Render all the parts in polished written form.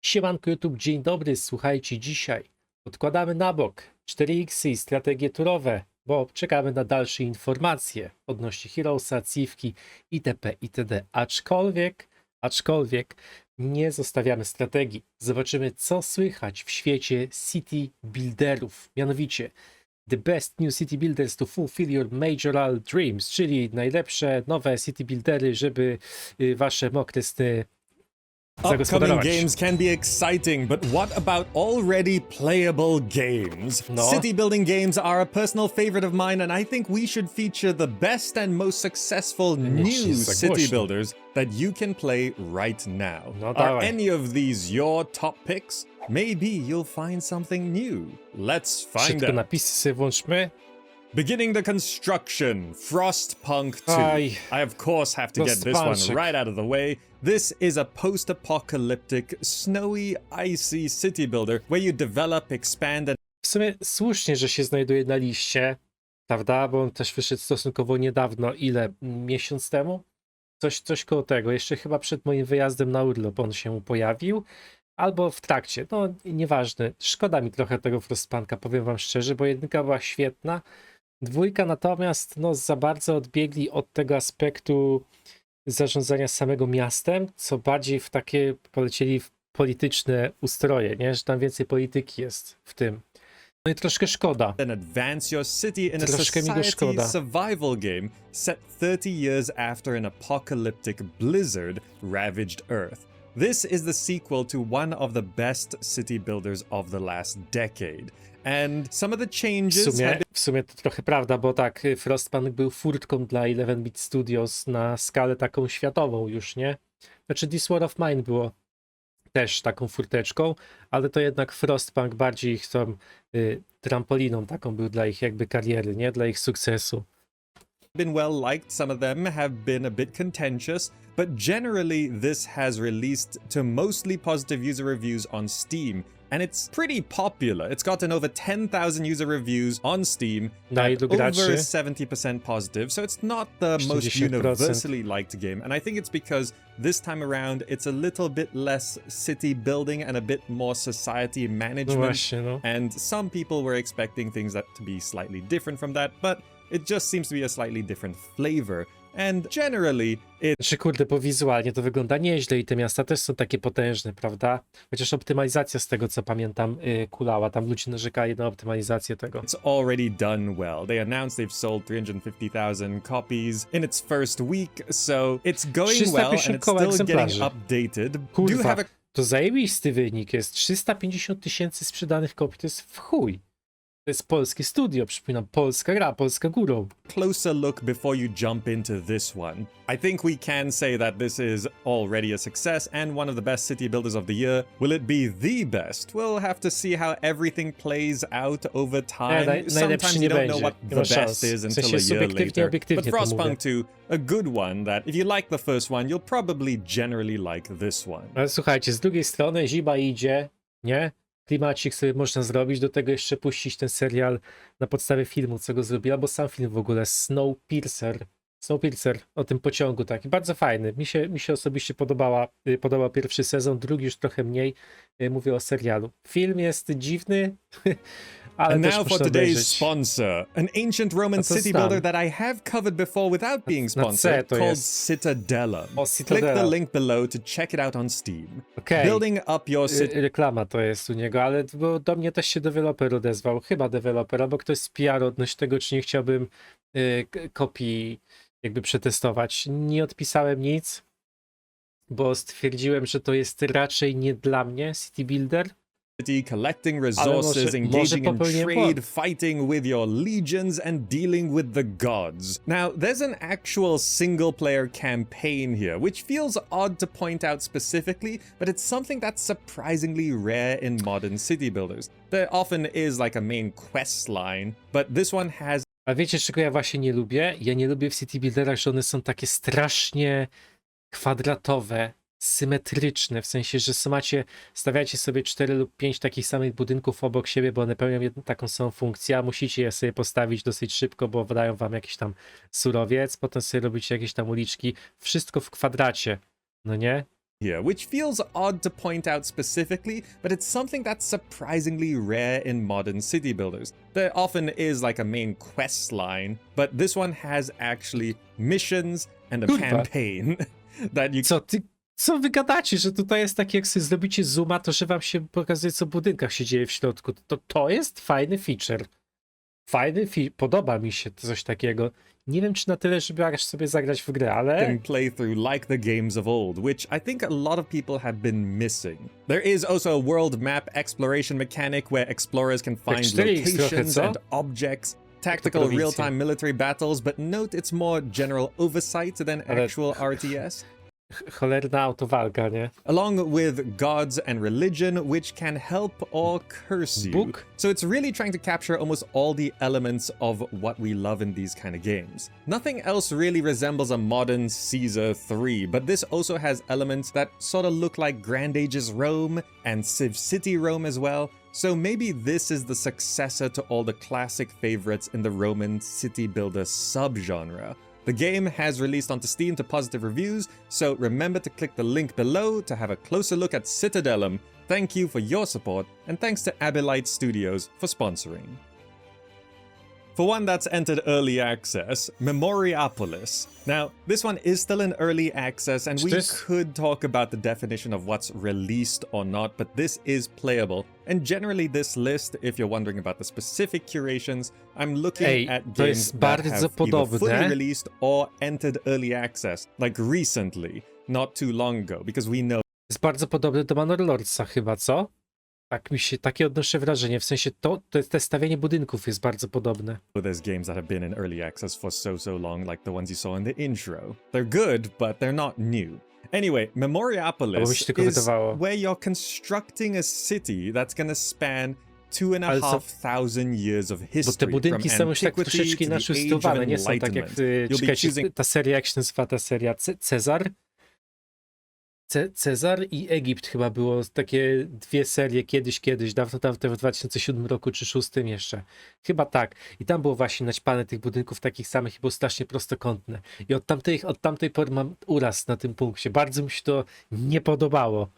Siemanko YouTube, dzień dobry, słuchajcie, dzisiaj odkładamy na bok 4X i strategie turowe, bo czekamy na dalsze informacje odnośnie Heroesa, Civki, itp. itd. Aczkolwiek nie zostawiamy strategii. Zobaczymy, co słychać w świecie city builderów, mianowicie The best new city builders to fulfill your majoral dreams, czyli najlepsze nowe city buildery, żeby wasze mokre sny Upcoming zagospodarować. games can be exciting, but what about already playable games? No. City building games are a personal favorite of mine, and I think we should feature the best and most successful new city builders that you can play right now. No Are dawaj. any of these your top picks? Maybe you'll find something new. Let's find Szybko out. napisy sobie włączmy. Beginning the construction, Frostpunk 2. Aj. I of course have to get this one Frostpunchik. right out of the way. This is a post-apocalyptic, snowy, icy city builder where you develop, expand, and W sumie słusznie, że się znajduje na liście, prawda? Bo on też wyszedł stosunkowo niedawno, ile? Miesiąc temu? Coś koło tego. Jeszcze chyba przed moim wyjazdem na urlop on się pojawił. Albo w trakcie. No, nieważne. Szkoda mi trochę tego Frostpunka, powiem wam szczerze, bo jedynka była świetna. Dwójka natomiast, no, za bardzo odbiegli od tego aspektu zarządzania samego miastem, co bardziej w takie polecieli w polityczne ustroje, nie? Że tam więcej polityki jest w tym. No i troszkę szkoda. advance your city in a Troszkę mi go society szkoda. survival game set 30 years after an apocalyptic blizzard ravaged Earth. This is the sequel to one of the best city builders of the last decade. And some of the changes have W sumie to trochę prawda, bo tak, Frostpunk był furtką dla 11-bit Studios na skalę taką światową już, nie? Znaczy This War of Mine było też taką furteczką, ale to jednak Frostpunk bardziej tą trampoliną taką był dla ich jakby kariery, nie? Dla ich sukcesu. been well liked, some of them have been a bit contentious, but generally this has released to mostly positive user reviews on Steam, and it's pretty popular. It's gotten over 10,000 user reviews on Steam, Na and ilu over graczy? 70% positive, so it's not the most 40%. universally liked game, and I think it's because this time around it's a little bit less city building and a bit more society No management. właśnie, no. And some people were expecting things that to be slightly different from that, but it just seems to be a slightly different flavor. And generally, Znaczy kurde, bo wizualnie to wygląda nieźle i te miasta też są takie potężne, prawda? Chociaż optymalizacja z tego co pamiętam kulała, tam ludzie narzekali na optymalizację tego. it's already done well. They announced they've sold 350,000 copies in its first week, so it's going well and 350 it's koła still getting egzemplarzy. updated. Do you Kurwa, have a to zajebisty wynik jest. 350 000 sprzedanych kopii, to jest w chuj. To jest polskie studio, przypominam, polska gra, polska górą. closer look before you jump into this one? I think we can say that this is already a success and one of the best city builders of the year. Will it be the best? We'll have to see how everything plays out over time. najlepszy Sometimes nie you don't know będzie. what Nie the ma best szans. is W until sensie a year subiektywnie, later. obiektywnie But to Frostpunk 2, a good one that if you like the first one, you'll probably generally like this one. Ale słuchajcie, z drugiej strony zima idzie, nie? Klimacik sobie można zrobić, do tego jeszcze puścić ten serial na podstawie filmu, co go zrobiła, bo sam film w ogóle, Snowpiercer o tym pociągu, taki bardzo fajny. Mi się osobiście podobał pierwszy sezon, drugi już trochę mniej. Mówię o serialu. Film jest dziwny, ale And też now for można today's obejrzeć. sponsor, an ancient Roman A to city znam. builder that I have covered before without being na C sponsored, to called jest. Citadel. O, Click Citadela. the link below to check it out on Steam. Okej. Building up your city. Reklama to jest u niego, ale bo do mnie też się deweloper odezwał, chyba deweloper, albo ktoś z PR odnośnie tego, czy nie chciałbym kopii jakby przetestować. Nie odpisałem nic, bo stwierdziłem, że to jest raczej nie dla mnie City Builder. Collecting resources, może engaging in popełniłem trade, błąd. fighting with your legions, and dealing with the gods. Now, there's an actual single-player campaign here, which feels odd to point out specifically, but it's something that's surprisingly rare in modern city builders. There often is like a main quest line, but this one has A wiecie, czego ja właśnie nie lubię? Ja nie lubię w City Builderach, że one są takie strasznie kwadratowe, symetryczne, w sensie, że stawiacie sobie 4 lub 5 takich samych budynków obok siebie, bo one pełnią jedną taką samą funkcję, a musicie je sobie postawić dosyć szybko, bo dają wam jakiś tam surowiec, potem sobie robicie jakieś tam uliczki, wszystko w kwadracie, no nie? here, which feels odd to point out specifically, but it's something that's surprisingly rare in modern city builders. There often is like a main quest line, but this one has actually missions and a Kurwa. campaign that you Co wy gadacie, że tutaj jest takie, jak sobie zrobicie zooma, to że wam się pokazuje, co w budynkach się dzieje w środku. To jest fajny feature. Podoba mi się coś takiego. Nie wiem, czy na tyle, żeby aż sobie zagrać w grę, ale... can play through like the games of old, which I think a lot of people have been missing. There is also a world map exploration mechanic where explorers can find 4X trochę, locations co? and objects, tactical real-time military battles, but note it's more general oversight than Ale- actual RTS. Cholerna autowalka, nie? Along with gods and religion, which can help or curse you. Book? So it's really trying to capture almost all the elements of what we love in these kind of games. Nothing else really resembles a modern Caesar 3, but this also has elements that sort of look like Grand Ages Rome and Civ City Rome as well. So maybe this is the successor to all the classic favorites in the Roman city builder subgenre. The game has released onto Steam to positive reviews, so remember to click the link below to have a closer look at Citadel. Thank you for your support, and thanks to Abilite Studios for sponsoring. For one that's entered early access, Mori Aolis. Now, this one is still in early access, and we could talk about the definition of what's released or not, but this is playable. And generally this list, if you're wondering about the specific curations, I'm looking at to games jest that bardzo have either podobne. fully released or entered early access, like recently, not too long ago, because we know Jest bardzo podobny do Manor Lordsa chyba, co? Takie odnoszę wrażenie, w sensie te stawianie budynków jest bardzo podobne. there's games that have been in early access for so long, like the ones you saw in the intro. They're good, but they're not new. Anyway, Mori Albo mi Aolis się tylko is wydawało. where you're constructing a city that's gonna span 2,500 years of Bo te history, budynki from są już tak antiquity troszeczkę to the inaczej age of usytuowane, nie są tak jak enlightenment. You'll be czekajcie, choosing ta seria, jak się nazywa ta seria? Cezar? Cezar i Egipt chyba było takie dwie serie kiedyś, dawno w 2007 roku czy 2006 jeszcze. Chyba tak. I tam było właśnie naćpane tych budynków takich samych i było strasznie prostokątne. I od tamtej pory mam uraz na tym punkcie. Bardzo mi się to nie podobało.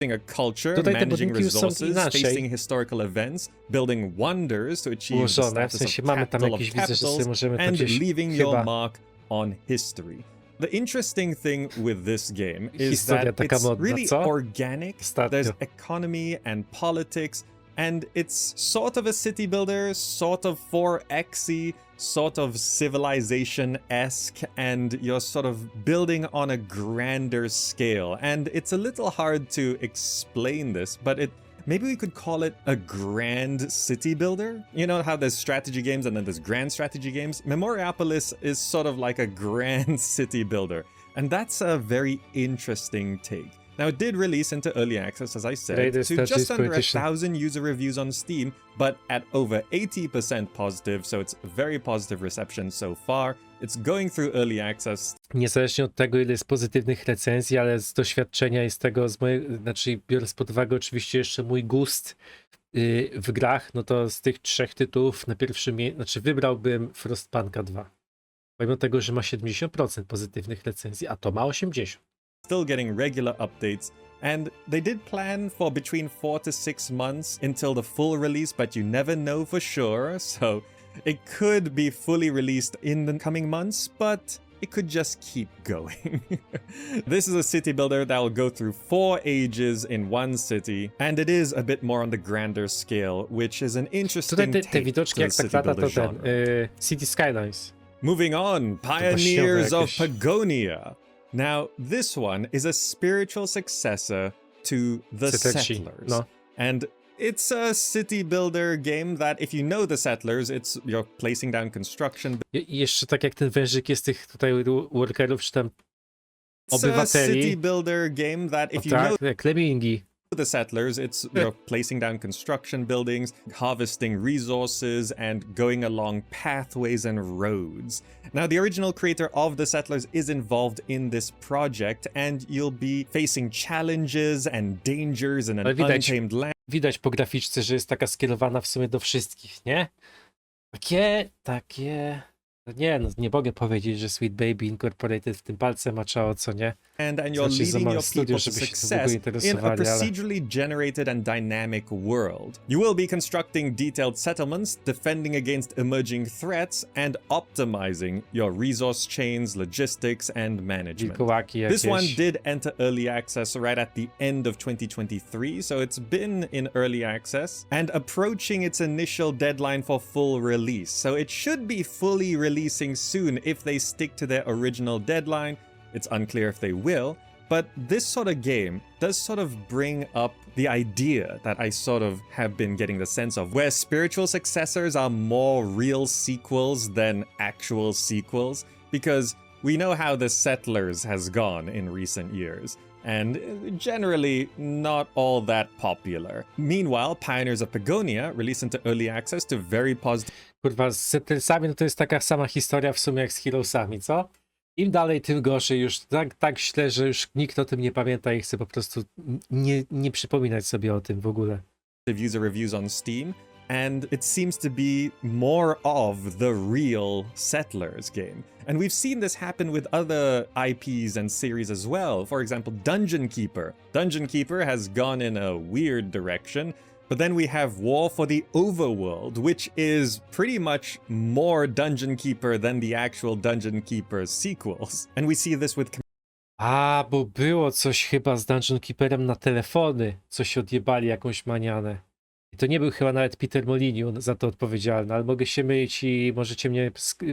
a culture, Tutaj te managing budynki już są resources, inaczej facing historical events, building wonders to achieve the ułożone. W status sensie of mamy tam capital of jakieś, widzę, że sobie capitals, możemy tam and gdzieś leaving your chyba... mark on history. The interesting thing with this game is Historia that taka it's modna, really co? organic. Ostatnio. There's economy and politics, and it's sort of a city builder, sort of 4X-y, sort of civilization-esque, and you're sort of building on a grander scale. And it's a little hard to explain this, but maybe we could call it a grand city builder. You know how there's strategy games and then there's grand strategy games? Mori Aolis is sort of like a grand city builder. And that's a very interesting take. Now, it did release into early access, as I said, Latest to just touches under politician. 1,000 user reviews on Steam, but at over 80% positive, so it's very positive reception so far. It's going through early access. Niezależnie od tego, ile jest pozytywnych recenzji, ale z doświadczenia i z tego, znaczy biorąc pod uwagę oczywiście jeszcze mój gust w grach, no to z tych trzech tytułów na pierwszym znaczy wybrałbym Frostpunka 2. Pomimo tego, że ma 70% pozytywnych recenzji, a to ma 80%. Still getting regular updates, and they did plan for between 4 to 6 months until the full release, but you never know for sure, so it could be fully released in the coming months, but it could just keep going. This is a city builder that will go through 4 ages in one city, and it is a bit more on the grander scale, which is an interesting Tutaj te take widoczki, to jak the tak city lata, builder to ten genre. City Skylines. Moving on, Pioneers of jakieś. Patagonia. Now, this one is a spiritual successor to The Settlers. Settlers. No. And it's a city builder game that if you know The Settlers, you're placing down construction. I jeszcze tak jak ten wężyk jest tych tutaj workerów, czy tam It's a city obywateli. builder game that if you Tak, know jak Lemmingi. The Settlers, you're placing down construction buildings, harvesting resources, and going along pathways and roads. Now, the original creator of The Settlers is involved in this project, and you'll be facing challenges and dangers in an Ale untamed land. Widać po graficzce, że jest taka skierowana w sumie do wszystkich, nie? Takie... Nie, no nie mogę powiedzieć, że Sweet Baby Incorporated w tym palce maczało, co nie? and you're Znaczy, za leading małe your studio, people to żeby się tym w ogóle success in a interesowali, ale procedurally generated and dynamic world. You will be constructing detailed settlements, defending against emerging threats, and optimizing your resource chains, logistics, and management. wilkołaki This one jakieś. did enter early access right at the end of 2023, so it's been in early access and approaching its initial deadline for full release. So it should be fully releasing soon if they stick to their original deadline. It's unclear if they will, but this sort of game does sort of bring up the idea that I sort of have been getting the sense of, where spiritual successors are more real sequels than actual sequels, because we know how The Settlers has gone in recent years, and generally not all that popular. Meanwhile, Pioneers of Patagonia released into early access to very positive Kurwa, z Settlesami no to jest taka sama historia w sumie jak z Heroesami, co? Im dalej, tym gorzej. Już tak źle, że już nikt o tym nie pamięta i chce po prostu nie przypominać sobie o tym w ogóle. user reviews on Steam, and it seems to be more of the real Settlers game. And we've seen this happen with other IPs and series as well. For example, Dungeon Keeper. Dungeon Keeper has gone in a weird direction, but then we have War for the Overworld, which is pretty much more Dungeon Keeper than the actual Dungeon Keeper sequels. And we see this with A, bo było coś chyba z Dungeon Keeperem na telefony. Coś odjebali, jakąś manianę. I to nie był chyba nawet Peter Molyneux za to odpowiedzialny, ale mogę się mylić i możecie mnie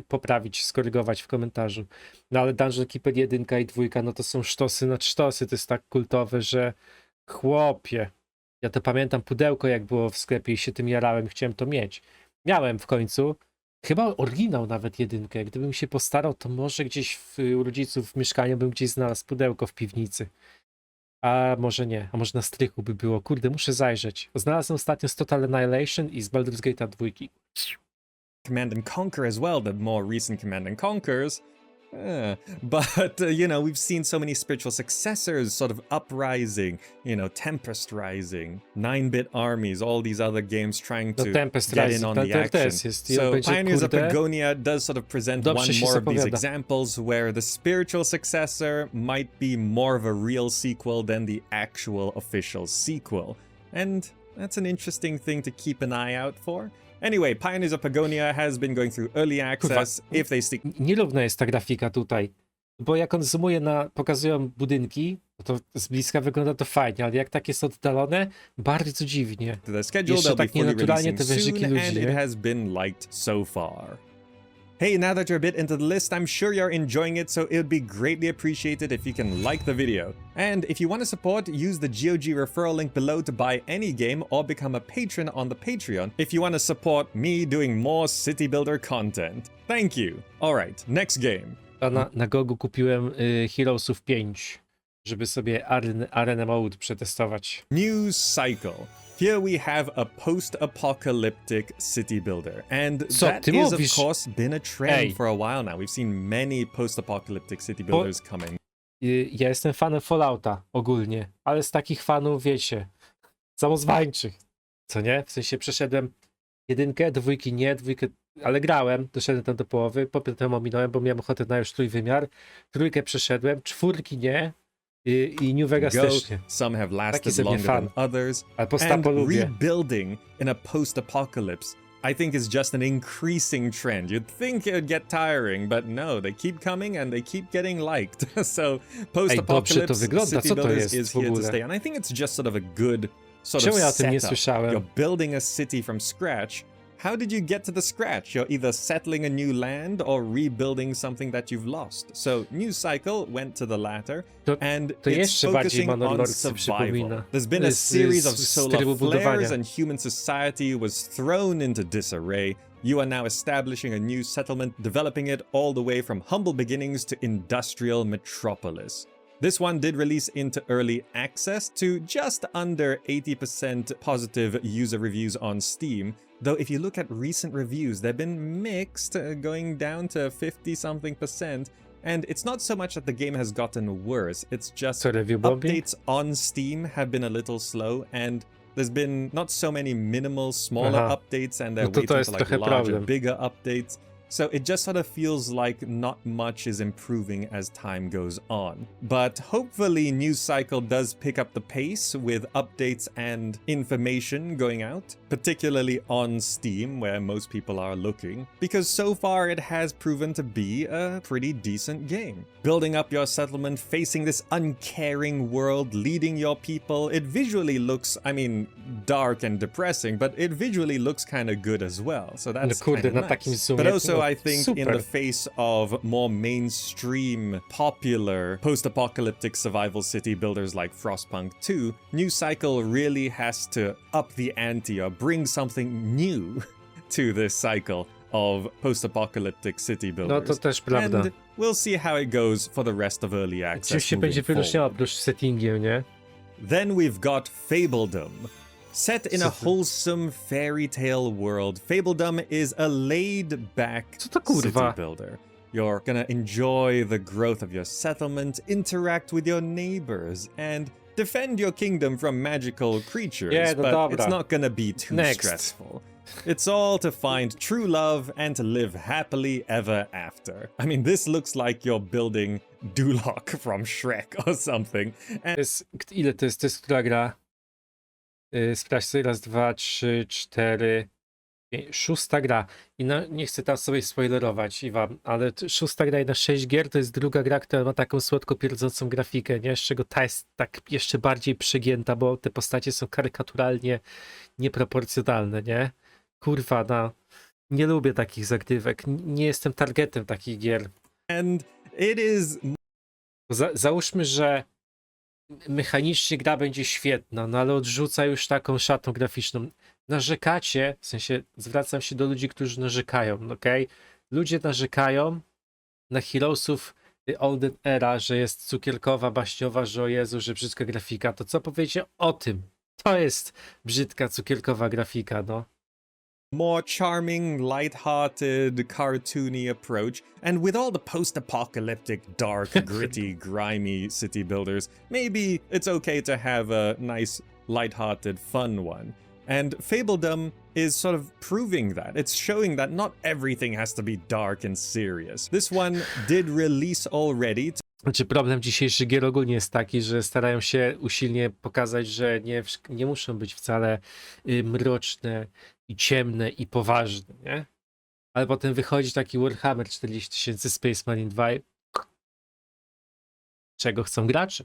poprawić, skorygować w komentarzu. No ale Dungeon Keeper 1 i 2 no to są sztosy nad sztosy. To jest tak kultowe, że chłopie. Ja to pamiętam pudełko jak było w sklepie i się tym jarałem, chciałem to mieć. Miałem w końcu. Chyba oryginał nawet 1. Gdybym się postarał, to może gdzieś u rodziców w mieszkaniu bym gdzieś znalazł pudełko w piwnicy. A może nie, a może na strychu by było. Kurde, muszę zajrzeć. Znalazłem ostatnio z Total Annihilation i z Baldur's Gate'a 2. Command and Conquer as well, the more recent Command and Conquers. But, you know, we've seen so many spiritual successors, sort of Uprising, you know, Tempest Rising, 9-Bit Armies, all these other games trying to Tempest get in Rising, on to the action. też jest. I on So będzie, Pioneers of kurde, Patagonia does sort of present dobrze one się more of these zapowiada. examples where the spiritual successor might be more of a real sequel than the actual official sequel. And that's an interesting thing to keep an eye out for. Anyway, Pioneers of Patagonia has been going through early access. If they stick Nierówna jest ta grafika tutaj. Bo jak on zoomuje pokazują budynki, no to z bliska wygląda to fajnie, ale jak tak jest oddalone, bardzo dziwnie. to the schedule, Jeszcze they'll be tak fully nienaturalnie releasing te wężyki soon, ludzi, and it nie? has been liked so far. Hey, now that you're a bit into the list, I'm sure you're enjoying it, so it would be greatly appreciated if you can like the video. And if you want to support, use the GOG referral link below to buy any game or become a patron on the Patreon if you want to support me doing more city builder content. Thank you. Alright, next game. A na Gogu kupiłem Heroesów 5, żeby sobie Arena Mode przetestować. News cycle. Here we have a post-apocalyptic city builder, and Co that ty is mówisz? of course been a trend Ej. for a while now. We've seen many post-apocalyptic city builders come in. Ja jestem fanem Fallouta ogólnie, ale z takich fanów, wiecie, samozwańczych, co nie? W sensie przeszedłem 1, 2 nie, 2, ale grałem, doszedłem tam do połowy, potem ominąłem, bo miałem ochotę na już trójwymiar, 3 przeszedłem, 4 nie i New Vegas Go. też nie. Some have Taki lasted ze mnie longer fan. than others. Ale And postapo lubię. rebuilding in a post-apocalypse, I think, is just an increasing trend. You'd think it would get tiring, but no, they keep coming and they keep getting liked. So dobrze to post-apocalypse wygląda, city co to builders jest is w here to ogóle? stay, and I think it's just sort of a good sort Czemu of ja o tym nie setup. słyszałem? You're building a city from scratch. How did you get to the scratch? You're either settling a new land or rebuilding something that you've lost. So news cycle went to the latter, to and it's jeszcze bardziej focusing on Manor survival. przypomina. There's been a series of z solar trybu flares, budowania. and human society was thrown into disarray. You are now establishing a new settlement, developing it all the way from humble beginnings to industrial metropolis. This one did release into early access to just under 80% positive user reviews on Steam, though if you look at recent reviews, they've been mixed, going down to 50-something%, and it's not so much that the game has gotten worse, it's just Co, review bombing? updates on Steam have been a little slow, and there's been not so many minimal, smaller Aha. updates, and they're No to waiting jest for like trochę larger, problem. bigger updates. so it just sort of feels like not much is improving as time goes on. But hopefully News Cycle does pick up the pace with updates and information going out, particularly on Steam, where most people are looking, because so far it has proven to be a pretty decent game. Building up your settlement, facing this uncaring world, leading your people, it visually looks, I mean, dark and depressing, but it visually looks kind of good as well, so that's kurde, kind na of takim nice. zoomie, But also no, I think in super. the face of more mainstream, popular, post-apocalyptic survival city builders like Frostpunk 2, New Cycle really has to up the ante or bring something new to this cycle of post-apocalyptic city No builders. to też prawda. And we'll see how it goes for the rest of early Czym access się będzie moving wyróżniało forward. oprócz settingiem, nie? Then we've got Fabledom. Set in a Co to- wholesome fairy tale world, Fabledom is a laid-back Co to kurwa? city builder. You're gonna enjoy the growth of your settlement, interact with your neighbors, and defend your kingdom from magical creatures, Nie, no but dobra. it's not gonna be too Next. stressful. It's all to find true love and to live happily ever after. I mean, this looks like you're building Duloc from Shrek or something. And To jest, ile to jest? To jest która gra? Sprawdź sobie, raz, dwa, trzy, cztery, szósta gra. I no, nie chcę tam sobie spoilerować i wam, ale szósta gra i na 6 gier to jest druga gra, która ma taką słodko pierdzącą grafikę, nie? Z czego ta jest tak jeszcze bardziej przegięta, bo te postacie są karykaturalnie nieproporcjonalne, nie? Kurwa, no. Nie lubię takich zagrywek. Nie jestem targetem takich gier. it is Załóżmy, że mechanicznie gra będzie świetna, no ale odrzuca już taką szatą graficzną. Narzekacie, w sensie zwracam się do ludzi, którzy narzekają, okej? Ludzie narzekają na Heroesów Olden Era, że jest cukierkowa, baśniowa, że o Jezu, że brzydka grafika. To co powiecie o tym? To jest brzydka, cukierkowa grafika, no. more charming, light-hearted, cartoony approach, and with all the post-apocalyptic, dark, gritty, grimy city builders, maybe it's okay to have a nice, light-hearted, fun one. And Fabledom is sort of proving that. It's showing that not everything has to be dark and serious. This one did release already. Znaczy problem dzisiejszych gier ogólnie jest taki, że starają się usilnie pokazać, że nie muszą być wcale mroczne i ciemne i poważne, nie? Ale potem wychodzi taki Warhammer 40 000 Space Marine 2. Czego chcą gracze?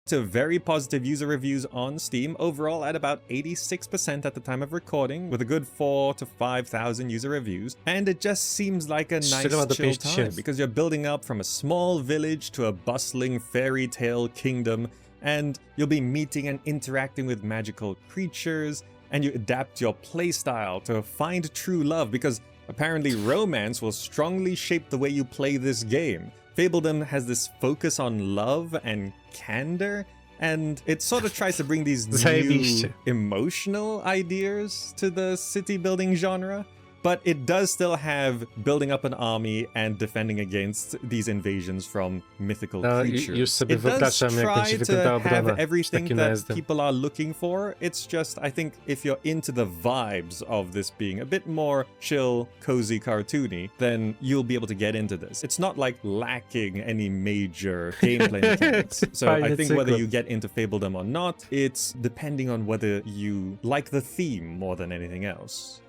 To very positive user reviews on Steam, overall at about 86% at the time of recording, with a good 4,000 to 5,000 user reviews. And it just seems like a nice Strzelała do chill 5 time, 000. because you're building up from a small village to a bustling fairy tale kingdom, and you'll be meeting and interacting with magical creatures, and you adapt your playstyle to find true love, because apparently romance will strongly shape the way you play this game. Fabledom has this focus on love and candor, and it sort of tries to bring these new Zajebiście. emotional ideas to the city building genre, but it does still have building up an army and defending against these invasions from mythical No, creatures. już sobie It does wyobrażam, jak będzie try wyglądała to have obrona z everything takim that najazdem. people are looking for. It's just, I think, if you're into the vibes of this being a bit more chill, cozy, cartoony, then you'll be able to get into this. It's not like lacking any major gameplay mechanics. So I Fajny think whether cyklop. you get into Fabledom or not, it's depending on whether you like the theme more than anything else.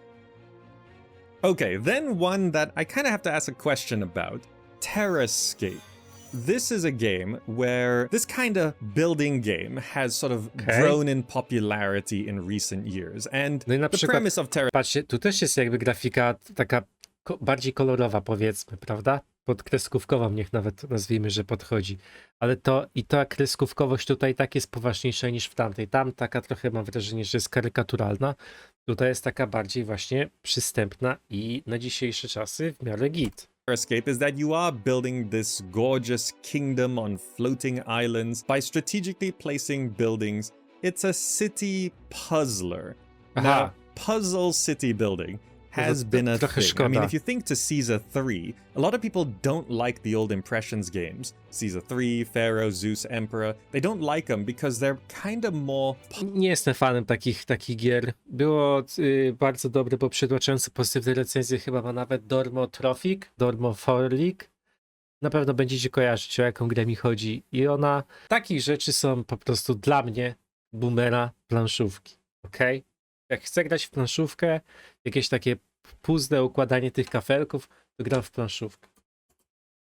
Okay, then one that I kind of have to ask a question about. Terrascape. This is a game where this kind of building game has sort of Okay. grown in popularity in recent years. And No i na the przykład- premise of Terrascape Patrzcie, tu też jest jakby grafika taka bardziej kolorowa, powiedzmy, prawda? Podkreskówkowa, niech nawet nazwijmy, że podchodzi. Ale ta kreskówkowość tutaj tak jest poważniejsza niż w tamtej. Tam taka trochę mam wrażenie, że jest karykaturalna. Tutaj jest taka bardziej właśnie przystępna i na dzisiejsze czasy w miarę git. is that you are building this gorgeous kingdom on floating islands by strategically placing buildings. It's a city puzzler. Aha. Now, puzzle city building has been a trochę thing. I mean, szkoda. if you think to Caesar 3, a lot of people don't like the old Impressions games. Caesar 3, Pharaoh, Zeus, Emperor. They don't like them because they're kind of more... Nie jestem fanem takich gier. Było bardzo dobre, bo przytłaczające pozytywne recenzje, chyba ma nawet Dormoforlik. Na pewno będziecie kojarzyć, o jaką grę mi chodzi. I ona, takich rzeczy są po prostu dla mnie boomera planszówki. Okej? Jak chcę grać w planszówkę, jakieś takie puzzle, układanie tych kafelków, to gram w planszówkę.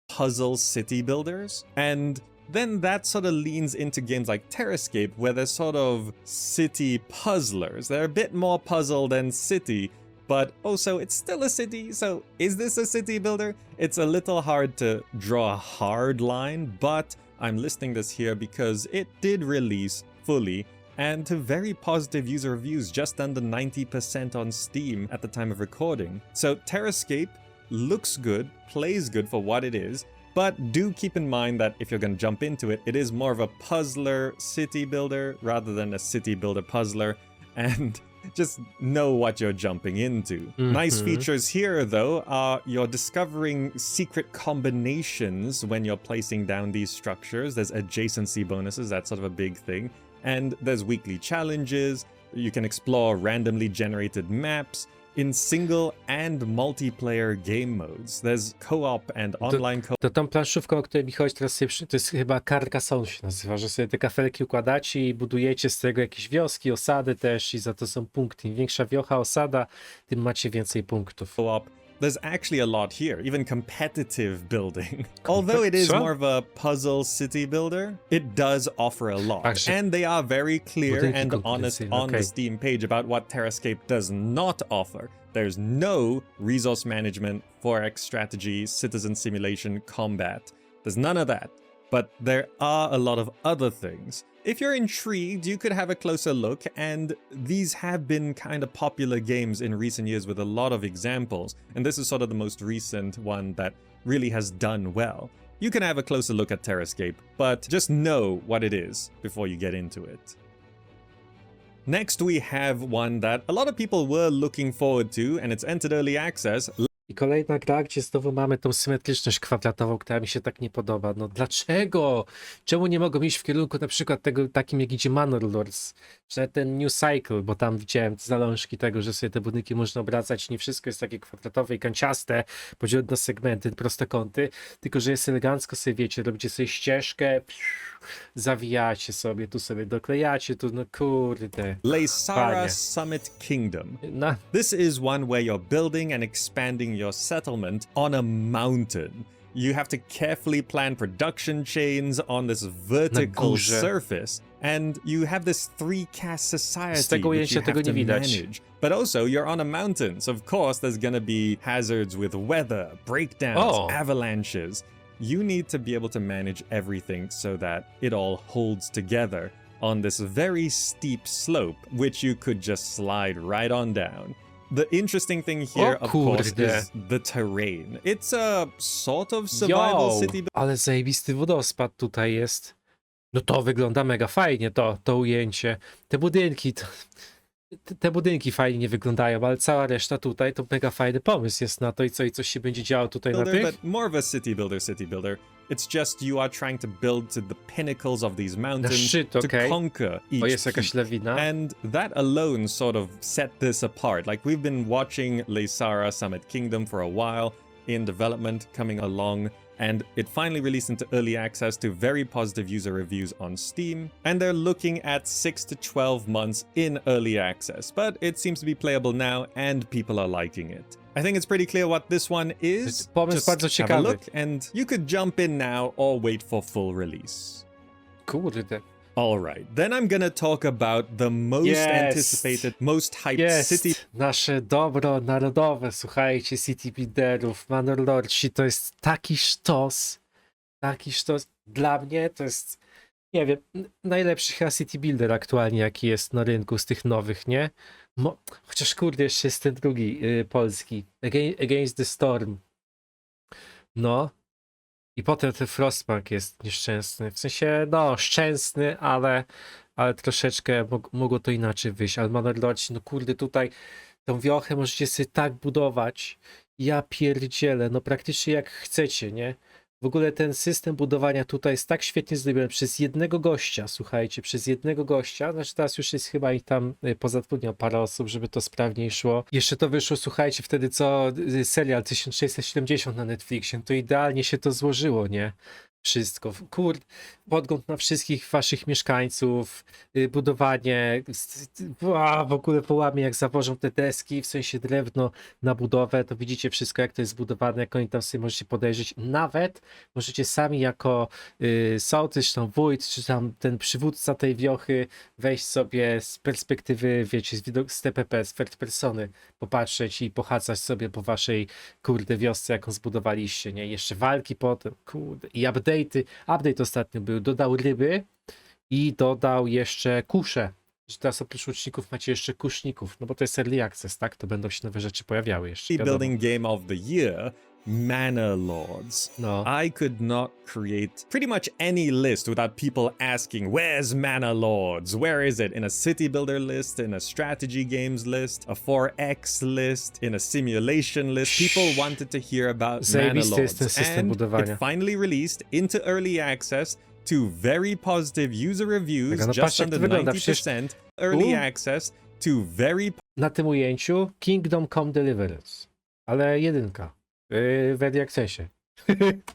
puzzle city builders. And then that sort of leans into games like Terrascape, where they're sort of city puzzlers. They're a bit more puzzle than city, but also it's still a city, so is this a city builder? It's a little hard to draw a hard line, but I'm listing this here because it did release fully and to very positive user reviews, just under 90% on Steam at the time of recording. So Terrascape looks good, plays good for what it is, but do keep in mind that if you're going to jump into it, it is more of a puzzler city builder rather than a city builder puzzler, and just know what you're jumping into. Nice features here, though, are you're discovering secret combinations when you're placing down these structures. There's adjacency bonuses, that's sort of a big thing. And there's weekly challenges. You can explore randomly generated maps in single and multiplayer game modes. There's co-op and online co-op. To tą planszówką, o której mi chodzi teraz, to jest chyba Carcassonne się nazywa, że sobie te kafelki układacie i budujecie z tego jakieś wioski, osady też i za to są punkty. Im większa wiocha, osada, tym macie więcej punktów. Co-op. There's actually a lot here, even competitive building. Although it is more of a puzzle city builder, it does offer a lot. And they are very clear and honest on the Steam page about what Terrascape does not offer. There's no resource management, forex strategy, citizen simulation, combat. There's none of that. But there are a lot of other things. If you're intrigued, you could have a closer look, and these have been kind of popular games in recent years with a lot of examples, and this is sort of the most recent one that really has done well. You can have a closer look at Terrascape, but just know what it is before you get into it. Next we have one that a lot of people were looking forward to, and it's entered early access. I kolejna gra, gdzie znowu mamy tą symetryczność kwadratową, która mi się tak nie podoba. No dlaczego? Czemu nie mogą iść w kierunku na przykład tego, takim jak idzie Manor Lords, czy nawet ten New Cycle, bo tam widziałem zalążki tego, że sobie te budynki można obracać, nie wszystko jest takie kwadratowe i kanciaste, podzielone na segmenty, proste kąty, tylko że jest elegancko sobie, wiecie, robicie sobie ścieżkę, zawijacie sobie, tu sobie doklejacie, tu no kurde. Lara Summit Kingdom. This is one where you're building and expanding your settlement on a mountain. You have to carefully plan production chains on this vertical surface, and you have this three-caste society which you have to manage. But also, you're on a mountain, so of course there's gonna be hazards with weather, breakdowns, avalanches. You need to be able to manage everything so that it all holds together on this very steep slope, which you could just slide right on down. The interesting thing here, of course, is the terrain. It's a sort of survival city. Ale zajebisty wodospad tutaj jest. No to wygląda mega fajnie, to ujęcie. Te budynki fajnie nie wyglądają, ale cała reszta tutaj to mega fajny pomysł jest na to i coś się będzie działo tutaj na tych. But more of a city builder. It's just you are trying to build to the pinnacles of these mountains to conquer each jest jakaś lawina. And that alone sort of set this apart. Like we've been watching Lara Summit Kingdom for a while in development, coming along, and it finally released into early access to very positive user reviews on Steam, and they're looking at 6 to 12 months in early access, but it seems to be playable now and people are liking it. I think it's pretty clear what this one is. Just have a look and you could jump in now or wait for full release. Kurde. Alright, then I'm gonna talk about the most anticipated, most hyped city. Nasze dobro narodowe, słuchajcie, City Builderów, Manor Lordsi, to jest taki sztos. Dla mnie to jest, nie wiem, najlepszy chyba City Builder aktualnie, jaki jest na rynku z tych nowych, nie? Chociaż kurde, jeszcze jest ten drugi, polski, Against the Storm. No. I potem ten Frostpunk jest nieszczęsny. W sensie, no, szczęsny, ale troszeczkę mogło to inaczej wyjść. Ale Manor Lordsi, no kurde, tutaj Tą wiochę możecie sobie tak budować. Ja pierdzielę, no praktycznie jak chcecie, nie? W ogóle ten system budowania tutaj jest tak świetnie zrobiony przez jednego gościa, słuchajcie, przez jednego gościa, znaczy teraz już jest chyba i tam pozatrudniał parę osób, żeby to sprawniej szło. Jeszcze to wyszło, słuchajcie, wtedy co serial 1670 na Netflixie, to idealnie się to złożyło, nie? Wszystko. Kurde, podgląd na wszystkich waszych mieszkańców, budowanie, w ogóle połamie jak zawożą te deski, w sensie drewno na budowę, to widzicie wszystko jak to jest zbudowane, jak oni tam sobie możecie podejrzeć. Nawet możecie sami jako sołtys, tam wójt, czy tam ten przywódca tej wiochy wejść sobie z perspektywy, wiecie, z TPP, z third persony, popatrzeć i pochadzać sobie po waszej, kurde, wiosce, jaką zbudowaliście, nie? Jeszcze walki potem, kurde, i update ostatnio był, dodał ryby i dodał jeszcze kusze, że teraz oprócz łuczników macie jeszcze kuszników, no bo to jest early access, tak? To będą się nowe rzeczy pojawiały jeszcze. Building game of the year, Mana Lords. No. I could not create pretty much any list without people asking, where's Mana Lords? Where is it? In a city builder list, in a strategy games list, a 4X list, in a simulation list. People wanted to hear about Mana Zajebisty jest ten Lords. system And budowania. it finally released into early access to very positive user reviews, no just patrz, jak under to wygląda. Przecież 90%. Early access to very na tym ujęciu Kingdom Come Deliverance, ale jedynka w early accessie.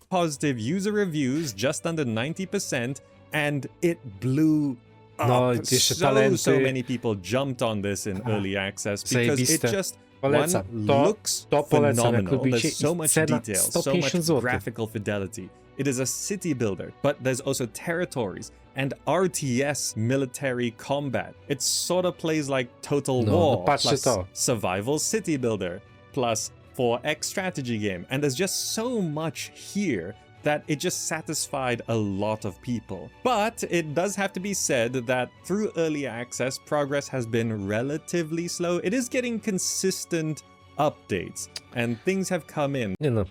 positive user reviews, just under 90%, and it blew up. No, jeszcze so talenty. many people jumped on this in early access because it Zajebiste. just Polecam. looks To polecam, jak phenomenal. lubicie. There's so I much cena detail, so 150 much zł. graphical fidelity. It is a city builder, but there's also territories and RTS military combat. It sort of plays like Total No, War patrzcie plus to. survival city builder plus 4X strategy game. And there's just so much here that it just satisfied a lot of people. But it does have to be said that through early access, progress has been relatively slow. It is getting consistent updates and things have come in. Nie no,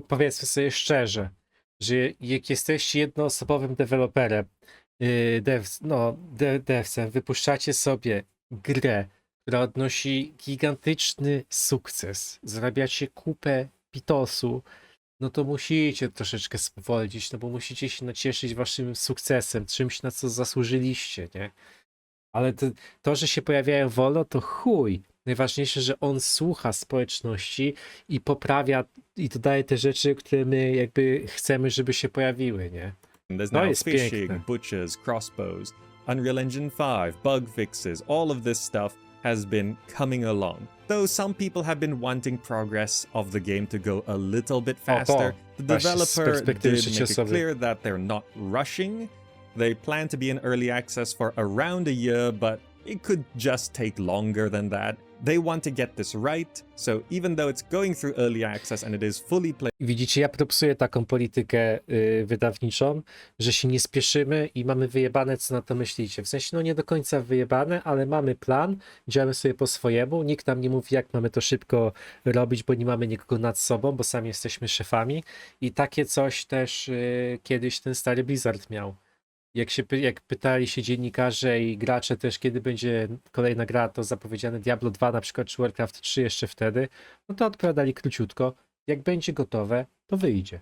powiedzmy sobie szczerze, że jak jesteście jednoosobowym deweloperem, devcem, wypuszczacie sobie grę, która odnosi gigantyczny sukces, zarabiacie kupę pitosu, no to musicie troszeczkę spowolnić, no bo musicie się nacieszyć waszym sukcesem, czymś na co zasłużyliście, nie? Ale to, że się pojawiają wolno, to chuj. Najważniejsze, że on słucha społeczności i poprawia i dodaje te rzeczy, które my jakby chcemy, żeby się pojawiły, nie? There's No now jest fishing, piękne. butchers, crossbows, Unreal Engine 5, bug fixes, all of this stuff has been coming along. Though some people have been wanting progress of the game to go a little bit faster, the właśnie z developer perspektywy did make it trzeciosowej. clear that they're not rushing. They plan to be in early access for around a year, but it could just take longer than that. They want to get this right, so even though it's going through early access and it is fully played. I widzicie, ja propsuję taką politykę wydawniczą, że się nie spieszymy i mamy wyjebane, co na to myślicie. W sensie, no nie do końca wyjebane, ale mamy plan, działamy sobie po swojemu, nikt nam nie mówi, jak mamy to szybko robić, bo nie mamy nikogo nad sobą, bo sami jesteśmy szefami. I takie coś też kiedyś ten stary Blizzard miał. Jak pytali się dziennikarze i gracze też, kiedy będzie kolejna gra, to zapowiedziane Diablo 2 na przykład, czy Warcraft 3 jeszcze wtedy, no to odpowiadali króciutko, jak będzie gotowe, to wyjdzie.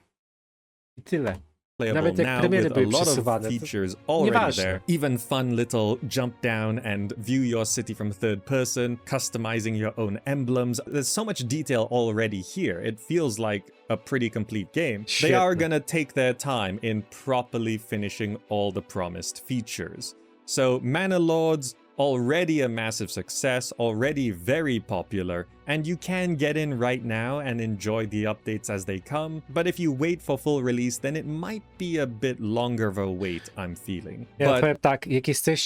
I tyle. Playable Nawet jak now premiery with a były lot of przesuwane, to features already nieważne. there. Even fun little jump down and view your city from third person, customizing your own emblems. There's so much detail already here. It feels like a pretty complete game. They are Świetne. gonna take their time in properly finishing all the promised features. So Mana Lords, already a massive success, already very popular, and you can get in right now and enjoy the updates as they come, but if you wait for full release, then it might be a bit longer of a wait, I'm feeling. Ja But powiem tak,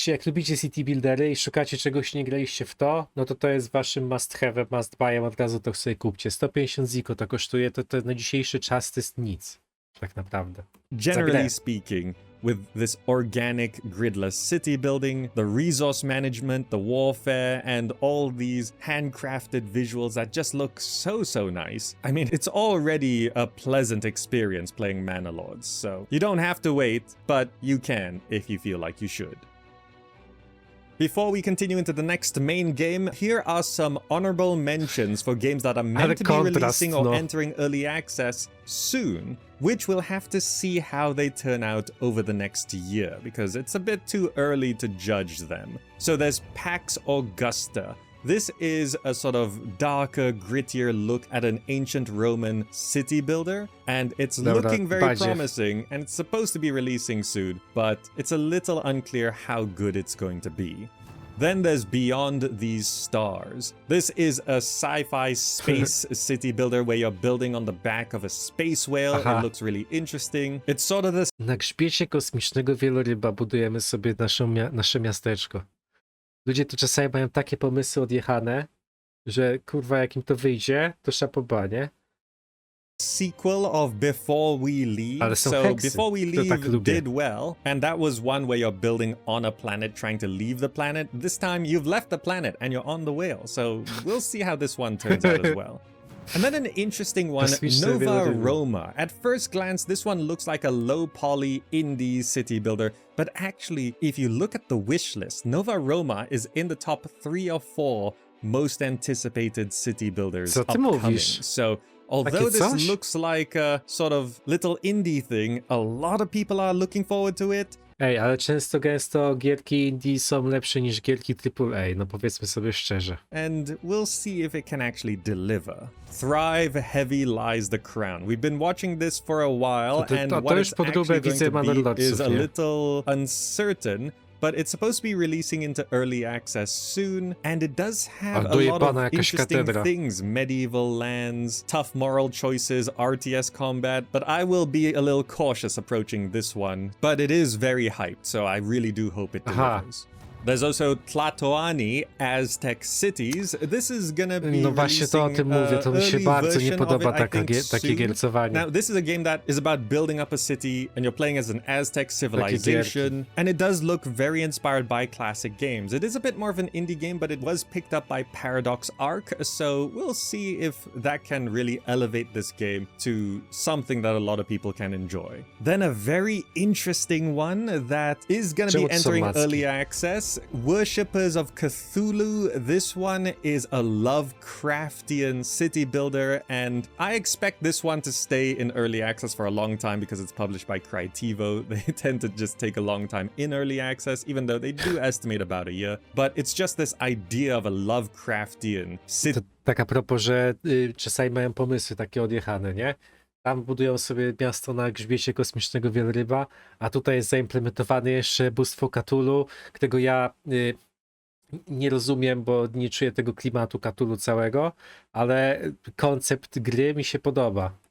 jak lubicie city buildery i szukacie czegoś, nie graliście w to, no to jest waszym must have, must buy, od razu to sobie kupcie. 150 ziko to kosztuje, to na dzisiejszy czas to jest nic, tak naprawdę. generally speaking, with this organic gridless city building, the resource management, the warfare, and all these handcrafted visuals that just look so nice. I mean, it's already a pleasant experience playing Mana Lords, so you don't have to wait, but you can if you feel like you should. Before we continue into the next main game, here are some honorable mentions for games that are meant to be releasing or entering early access soon, which we'll have to see how they turn out over the next year, because it's a bit too early to judge them. So there's PAX Augusta. This is a sort of darker, grittier look at an ancient Roman city builder, and it's looking very promising, and it's supposed to be releasing soon, but it's a little unclear how good it's going to be. Then there's Beyond These Stars. This is a sci-fi space city builder where you're building on the back of a space whale. It looks really interesting. It's sort of this... Na grzbiecie kosmicznego wieloryba budujemy sobie nasze miasteczko. Ludzie to czasami mają takie pomysły odjechane, że kurwa jak im to wyjdzie, to szapoba, nie? Sequel of Before We Leave. So Before We Leave did well, and that was one where you're building on a planet trying to leave the planet. This time you've left the planet and you're on the whale, so we'll see how this one turns out as well. And then an interesting one, Nova Roma. At first glance, this one looks like a low-poly indie city builder, but actually, if you look at the wish list, Nova Roma is in the top 3 or 4 most anticipated city builders upcoming. So although this looks like a sort of little indie thing, a lot of people are looking forward to it. Ej, ale gęsto gierki indie są lepsze niż gierki AAA, no powiedzmy sobie szczerze. And we'll see if it can actually deliver. Thrive Heavy Lies the Crown. We've been watching this for a while, and what it's actually going to be is a little uncertain. But it's supposed to be releasing into early access soon, and it does have a lot of interesting things. Medieval lands, tough moral choices, RTS combat, but I will be a little cautious approaching this one. But it is very hyped, so I really do hope it delivers. There's also Tlatoani Aztec Cities. This is gonna be no właśnie to o tym mówię, to mi się bardzo nie podoba takie giercowanie. Now this is a game that is about building up a city and you're playing as an Aztec civilization, and it does look very inspired by classic games. It is a bit more of an indie game, but it was picked up by Paradox Arc, so we'll see if that can really elevate this game to something that a lot of people can enjoy. Then a very interesting one that is gonna be entering early access. Worshippers of Cthulhu. This one is a Lovecraftian city builder, and I expect this one to stay in early access for a long time because it's published by Crytevo. They tend to just take a long time in early access, even though they do estimate about a year. But it's just this idea of a Lovecraftian city. Tak a propos, że czasami mają pomysły takie odjechane, nie? Tam budują sobie miasto na grzbiecie kosmicznego wieloryba, a tutaj jest zaimplementowane jeszcze bóstwo Cthulhu, którego ja nie rozumiem, bo nie czuję tego klimatu Cthulhu całego, ale koncept gry mi się podoba.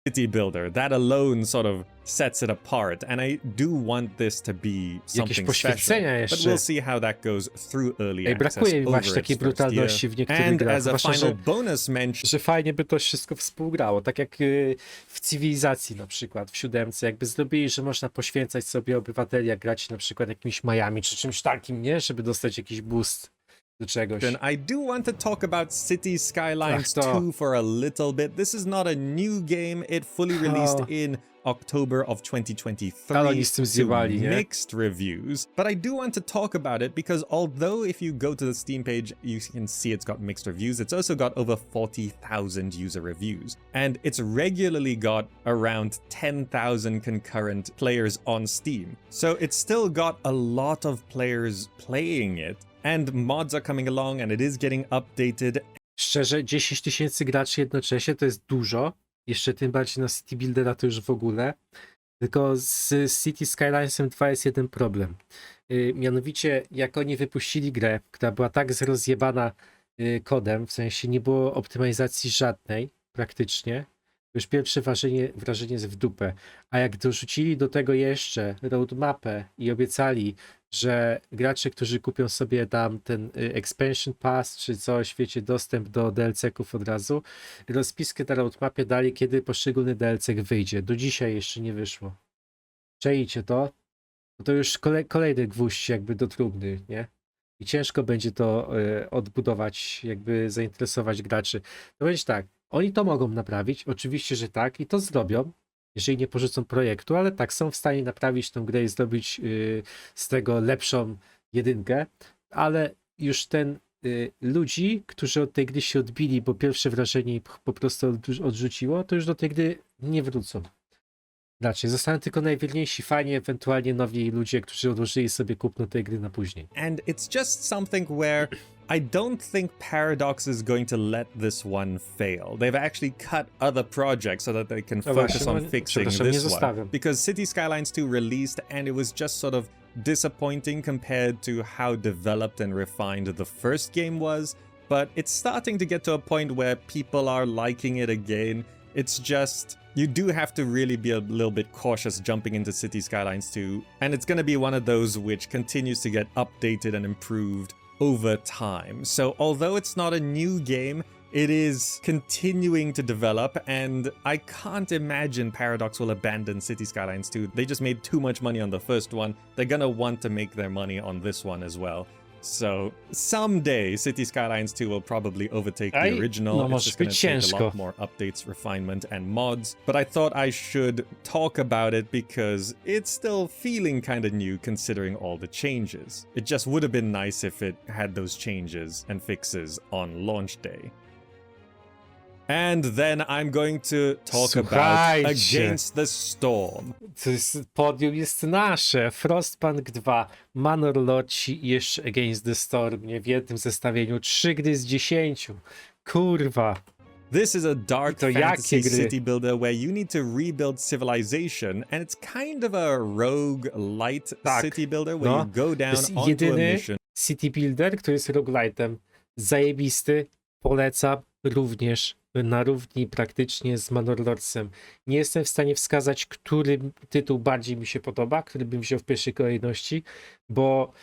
City builder, that alone sort of sets it apart, and I do want this to be something special, but we'll see how that goes through early access brakuje mi właśnie takiej brutalności w niektórych grach. As a final bonus mention, że fajnie by to wszystko współgrało, tak jak w Cywilizacji na przykład, w 7, jakby zrobili, że można poświęcać sobie obywateli, jak grać na przykład jakimiś Majami czy czymś takim, nie? Żeby dostać jakiś boost do czegoś. I do want to talk about City Skylines 2 for a little bit. This is not a new game. It fully released in October of 2023 to mixed reviews, but I do want to talk about it because although if you go to the Steam page, you can see it's got mixed reviews, it's also got over 40,000 user reviews, and it's regularly got around 10,000 concurrent players on Steam. So it's still got a lot of players playing it, and mods are coming along, and it is getting updated. Szczerze, 10 000 graczy jednocześnie to jest dużo. Jeszcze tym bardziej na City Buildera to już w ogóle. Tylko z City Skylinesem 2 jest jeden problem. Mianowicie, jak oni wypuścili grę, która była tak zrozjebana kodem, w sensie nie było optymalizacji żadnej praktycznie, już pierwsze wrażenie jest w dupę. A jak dorzucili do tego jeszcze roadmapę i obiecali, że gracze, którzy kupią sobie tam ten expansion pass czy coś, wiecie, dostęp do DLC-ków od razu, rozpiskę na roadmapie dali, kiedy poszczególny DLC wyjdzie. Do dzisiaj jeszcze nie wyszło. Czajcie to? To już kolejny gwóźdź jakby do trumny, nie? I ciężko będzie to odbudować, jakby zainteresować graczy. To będzie tak, oni to mogą naprawić, oczywiście, że tak, i to zrobią, jeżeli nie porzucą projektu, ale tak, są w stanie naprawić tę grę i zrobić z tego lepszą jedynkę, ale już ludzi, którzy od tej gry się odbili, bo pierwsze wrażenie ich po prostu odrzuciło, to już do tej gry nie wrócą. Raczej zostaną tylko najwierniejsi fani, ewentualnie nowi ludzie, którzy odłożyli sobie kupno tej gry na później. And it's just something where I don't think Paradox is going to let this one fail. They've actually cut other projects so that they can focus on fixing this one. Because City Skylines 2 released and it was just sort of disappointing compared to how developed and refined the first game was, but it's starting to get to a point where people are liking it again. It's just, you do have to really be a little bit cautious jumping into City Skylines 2, and it's going to be one of those which continues to get updated and improved over time. So although it's not a new game, it is continuing to develop, and I can't imagine Paradox will abandon City Skylines 2. They just made too much money on the first one. They're gonna want to make their money on this one as well. So someday City Skylines 2 will probably overtake the original. No, it's just going to take a lot more updates, refinement, and mods. But I thought I should talk about it because it's still feeling kind of new considering all the changes. It just would have been nice if it had those changes and fixes on launch day. And then I'm going to talk about Against the Storm. Podium jest nasze. Frostpunk 2, Manor Lorci i jeszcze Against the Storm. Nie w jednym zestawieniu 3 gry z 10. Kurwa. This is a dark fantasy city builder where you need to rebuild civilization, and it's kind of a rogue-light city builder where you go down onto a mission. City builder, który jest roguelite'em. Zajebisty. Polecam również na równi praktycznie z Manor Lordsem. Nie jestem w stanie wskazać, który tytuł bardziej mi się podoba, który bym wziął w pierwszej kolejności, bo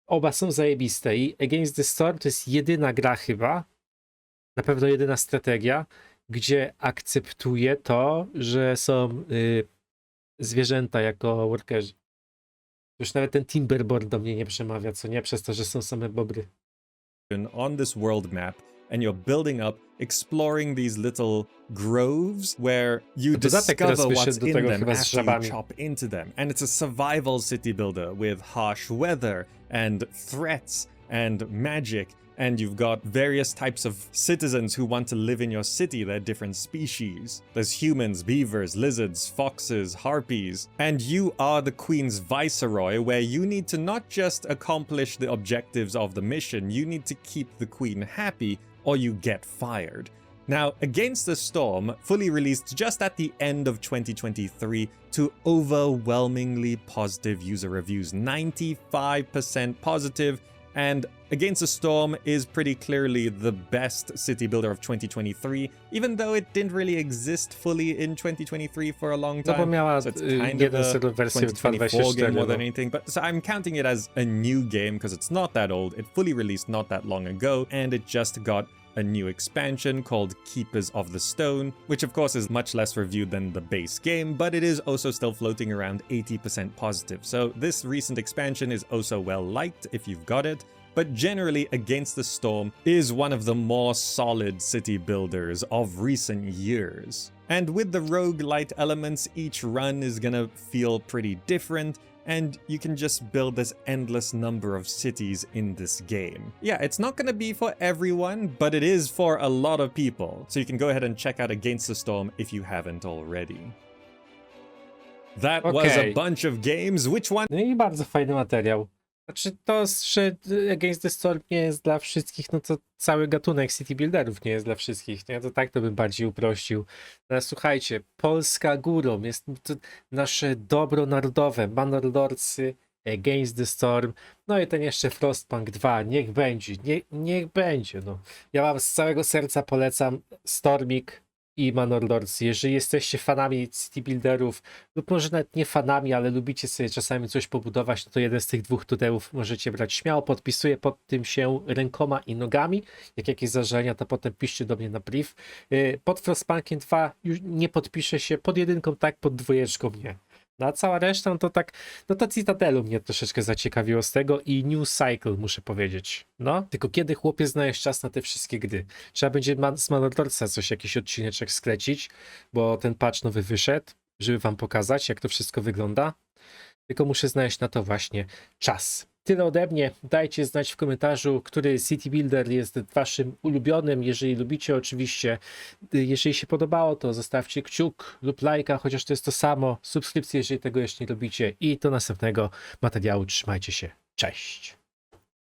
oba są zajebiste i Against the Storm to jest jedyna gra chyba, na pewno jedyna strategia, gdzie akceptuję to, że są zwierzęta jako workerzy. Już nawet ten Timberboard do mnie nie przemawia, co nie? Przez to, że są same bobry. On this world map, and you're building up, exploring these little groves where you discover what's in them after you chop into them. And it's a survival city builder with harsh weather and threats and magic. And you've got various types of citizens who want to live in your city. They're different species. There's humans, beavers, lizards, foxes, harpies. And you are the Queen's Viceroy, where you need to not just accomplish the objectives of the mission, you need to keep the Queen happy, or you get fired. Now, Against the Storm, fully released just at the end of 2023 to overwhelmingly positive user reviews, 95% positive, and Against the Storm is pretty clearly the best city builder of 2023, even though it didn't really exist fully in 2023 for a long time. So it's kind of a 2024 game more than anything. But so I'm counting it as a new game because it's not that old. It fully released not that long ago, and it just got a new expansion called Keepers of the Stone, which of course is much less reviewed than the base game, but it is also still floating around 80% positive. So this recent expansion is also well liked if you've got it. But generally, Against the Storm is one of the more solid city builders of recent years. And with the roguelite elements, each run is gonna feel pretty different, and you can just build this endless number of cities in this game. Yeah, it's not gonna be for everyone, but it is for a lot of people. So you can go ahead and check out Against the Storm if you haven't already. That was a bunch of games. Which one? No i bardzo fajny materiał. Znaczy to, że Against the Storm nie jest dla wszystkich, no to cały gatunek city builderów nie jest dla wszystkich, nie? To tak to bym bardziej uprościł. Ale słuchajcie, Polska górą, jest to nasze dobro narodowe, Manor Lordsy, Against the Storm, no i ten jeszcze Frostpunk 2, niech będzie, niech będzie, no. Ja wam z całego serca polecam Stormik i Manor Lords. Jeżeli jesteście fanami city builderów, lub może nawet nie fanami, ale lubicie sobie czasami coś pobudować, no to jeden z tych dwóch tudełów możecie brać śmiało. Podpisuję pod tym się rękoma i nogami. Jak jakieś zażalenia, to potem piszcie do mnie na priv. Pod Frostpunkiem 2 już nie podpiszę się, pod jedynką tak, pod dwójeczką nie. No a cała reszta, no to tak, no to Citadelu mnie troszeczkę zaciekawiło z tego i New Cycle, muszę powiedzieć. No, tylko kiedy chłopie znajdziesz czas na te wszystkie gry? Trzeba będzie z Manor Lordsa jakiś odcineczek sklecić, bo ten patch nowy wyszedł, żeby wam pokazać, jak to wszystko wygląda. tylko muszę znaleźć na to właśnie czas. Tyle ode mnie. Dajcie znać w komentarzu, który city builder jest waszym ulubionym. Jeżeli lubicie, oczywiście, jeżeli się podobało, to zostawcie kciuk lub lajka, chociaż to jest to samo. Subskrypcję, jeżeli tego jeszcze nie robicie. I do następnego materiału. Trzymajcie się. Cześć.